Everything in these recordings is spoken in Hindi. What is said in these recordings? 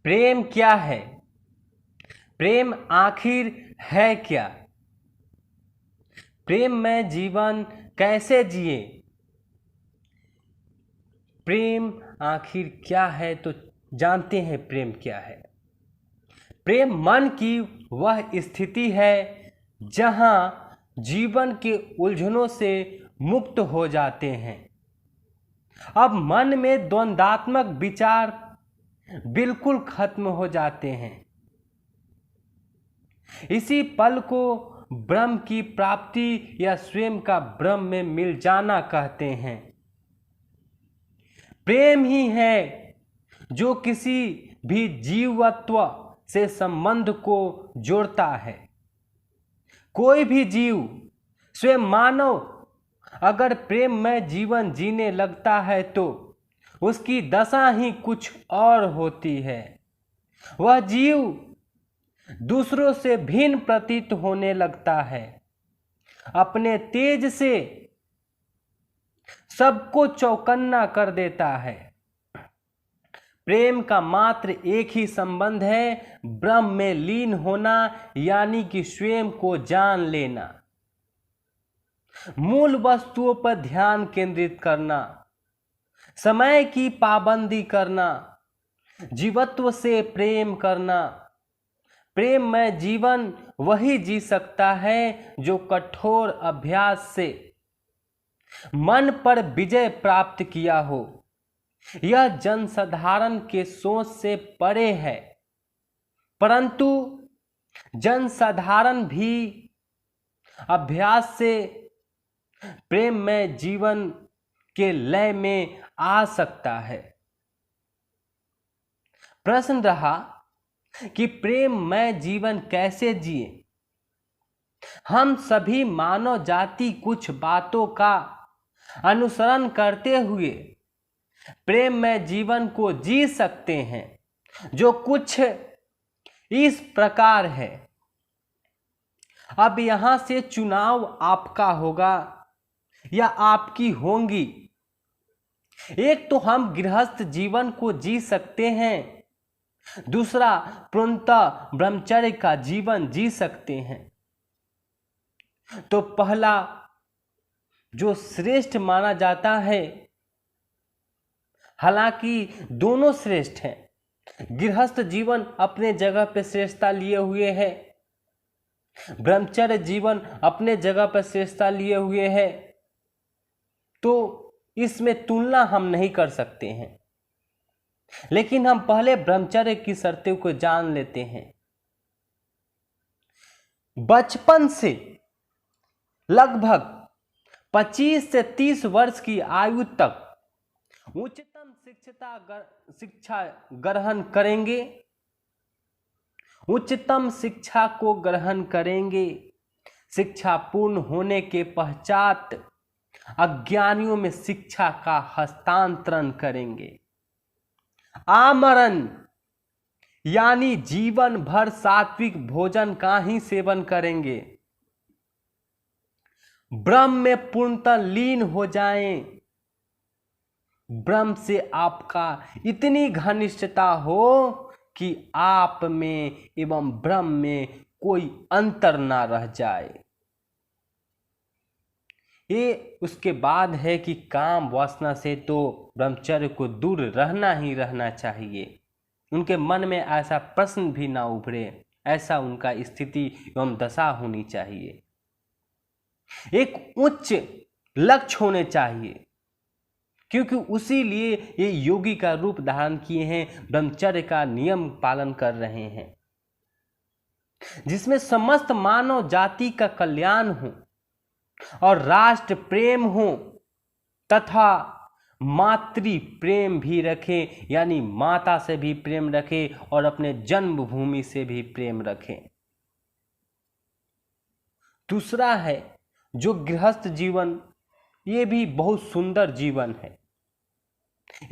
प्रेम क्या है? प्रेम आखिर है क्या? प्रेम में जीवन कैसे जिए? प्रेम आखिर क्या है, तो जानते हैं प्रेम क्या है। प्रेम मन की वह स्थिति है जहां जीवन के उलझनों से मुक्त हो जाते हैं। अब मन में द्वंद्वात्मक विचार बिल्कुल खत्म हो जाते हैं। इसी पल को ब्रह्म की प्राप्ति या स्वयं का ब्रह्म में मिल जाना कहते हैं। प्रेम ही है जो किसी भी जीवत्व से संबंध को जोड़ता है। कोई भी जीव, स्वयं मानव, अगर प्रेम में जीवन जीने लगता है तो उसकी दशा ही कुछ और होती है। वह जीव दूसरों से भिन्न प्रतीत होने लगता है, अपने तेज से सबको चौकन्ना कर देता है। प्रेम का मात्र एक ही संबंध है, ब्रह्म में लीन होना, यानी कि स्वयं को जान लेना, मूल वस्तुओं पर ध्यान केंद्रित करना, समय की पाबंदी करना, जीवत्व से प्रेम करना। प्रेम में जीवन वही जी सकता है जो कठोर अभ्यास से मन पर विजय प्राप्त किया हो। यह जनसाधारण के सोच से परे है, परंतु जनसाधारण भी अभ्यास से प्रेम में जीवन के लय में आ सकता है। प्रश्न रहा कि प्रेम में जीवन कैसे जिए। हम सभी मानव जाति कुछ बातों का अनुसरण करते हुए प्रेम में जीवन को जी सकते हैं, जो कुछ इस प्रकार है। अब यहां से चुनाव आपका होगा या आपकी होंगी। एक तो हम गृहस्थ जीवन को जी सकते हैं, दूसरा पूर्णतः ब्रह्मचर्य का जीवन जी सकते हैं। तो पहला जो श्रेष्ठ माना जाता है, हालांकि दोनों श्रेष्ठ हैं। गृहस्थ जीवन अपने जगह पर श्रेष्ठता लिए हुए है, ब्रह्मचर्य जीवन अपने जगह पर श्रेष्ठता लिए हुए है, तो इसमें तुलना हम नहीं कर सकते हैं। लेकिन हम पहले ब्रह्मचर्य की शर्तों को जान लेते हैं। बचपन से लगभग 25 से 30 वर्ष की आयु तक उच्चतम शिक्षा ग्रहण करेंगे, उच्चतम शिक्षा को ग्रहण करेंगे। शिक्षा पूर्ण होने के पश्चात अज्ञानियों में शिक्षा का हस्तांतरण करेंगे। आमरण यानी जीवन भर सात्विक भोजन का ही सेवन करेंगे। ब्रह्म में पूर्णतः लीन हो जाएं। ब्रह्म से आपका इतनी घनिष्ठता हो कि आप में एवं ब्रह्म में कोई अंतर ना रह जाए। ये उसके बाद है कि काम वासना से तो ब्रह्मचर्य को दूर रहना ही रहना चाहिए। उनके मन में ऐसा प्रश्न भी ना उभरे, ऐसा उनका स्थिति एवं दशा होनी चाहिए। एक उच्च लक्ष्य होने चाहिए, क्योंकि उसी लिए ये योगी का रूप धारण किए हैं, ब्रह्मचर्य का नियम पालन कर रहे हैं, जिसमें समस्त मानव जाति का कल्याण हो और राष्ट्र प्रेम हो तथा मातृ प्रेम भी रखे, यानी माता से भी प्रेम रखे और अपने जन्मभूमि से भी प्रेम रखे। दूसरा है जो गृहस्थ जीवन, ये भी बहुत सुंदर जीवन है।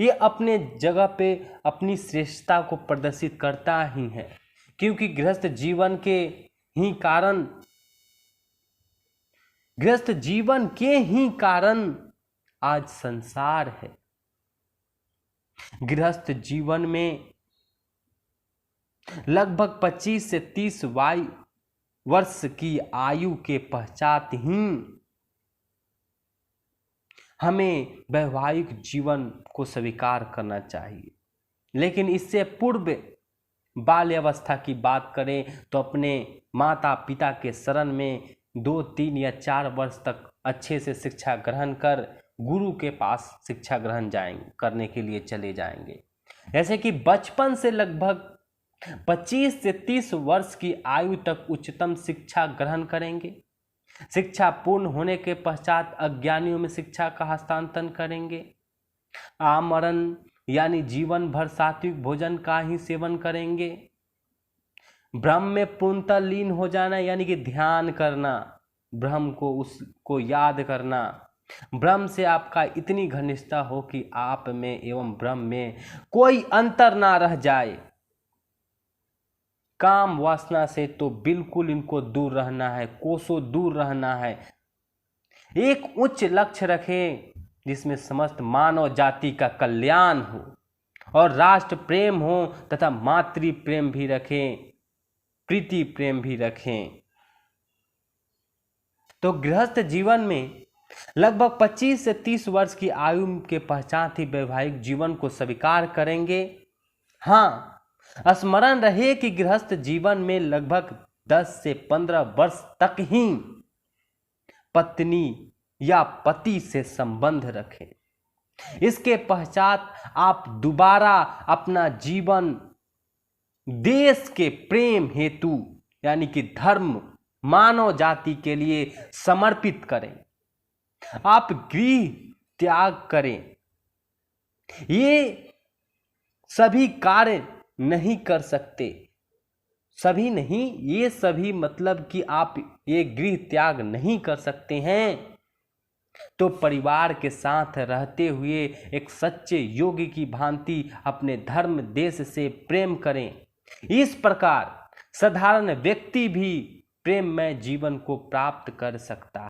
ये अपने जगह पे अपनी श्रेष्ठता को प्रदर्शित करता ही है, क्योंकि गृहस्थ जीवन के ही कारण, गृहस्थ जीवन के ही कारण आज संसार है। गृहस्थ जीवन में लगभग 25 से 30 वर्ष की आयु के पश्चात ही हमें वैवाहिक जीवन को स्वीकार करना चाहिए। लेकिन इससे पूर्व बाल्यावस्था की बात करें तो अपने माता पिता के शरण में 2, 3 या 4 वर्ष तक अच्छे से शिक्षा ग्रहण कर गुरु के पास शिक्षा ग्रहण करने के लिए चले जाएंगे। जैसे कि बचपन से लगभग 25 से 30 वर्ष की आयु तक उच्चतम शिक्षा ग्रहण करेंगे। शिक्षा पूर्ण होने के पश्चात अज्ञानियों में शिक्षा का हस्तांतरण करेंगे। आमरण यानी जीवन भर सात्विक भोजन का ही सेवन करेंगे। ब्रह्म में पूर्णतः लीन हो जाना यानी कि ध्यान करना, ब्रह्म को उसको याद करना। ब्रह्म से आपका इतनी घनिष्ठता हो कि आप में एवं ब्रह्म में कोई अंतर ना रह जाए। काम वासना से तो बिल्कुल इनको दूर रहना है, कोसों दूर रहना है। एक उच्च लक्ष्य रखें जिसमें समस्त मानव जाति का कल्याण हो और राष्ट्र प्रेम हो तथा मातृ प्रेम भी रखें, प्रीति प्रेम भी रखें। तो गृहस्थ जीवन में लगभग 25 से 30 वर्ष की आयु के पश्चात ही वैवाहिक जीवन को स्वीकार करेंगे। हाँ, स्मरण रहे कि गृहस्थ जीवन में लगभग 10 से 15 वर्ष तक ही पत्नी या पति से संबंध रखें। इसके पश्चात आप दोबारा अपना जीवन देश के प्रेम हेतु यानी कि धर्म मानव जाति के लिए समर्पित करें। आप गृह त्याग करें। ये सभी कार्य नहीं कर सकते, सभी नहीं, ये सभी मतलब कि आप ये गृह त्याग नहीं कर सकते हैं तो परिवार के साथ रहते हुए एक सच्चे योगी की भांति अपने धर्म देश से प्रेम करें। इस प्रकार साधारण व्यक्ति भी प्रेममय जीवन को प्राप्त कर सकता है।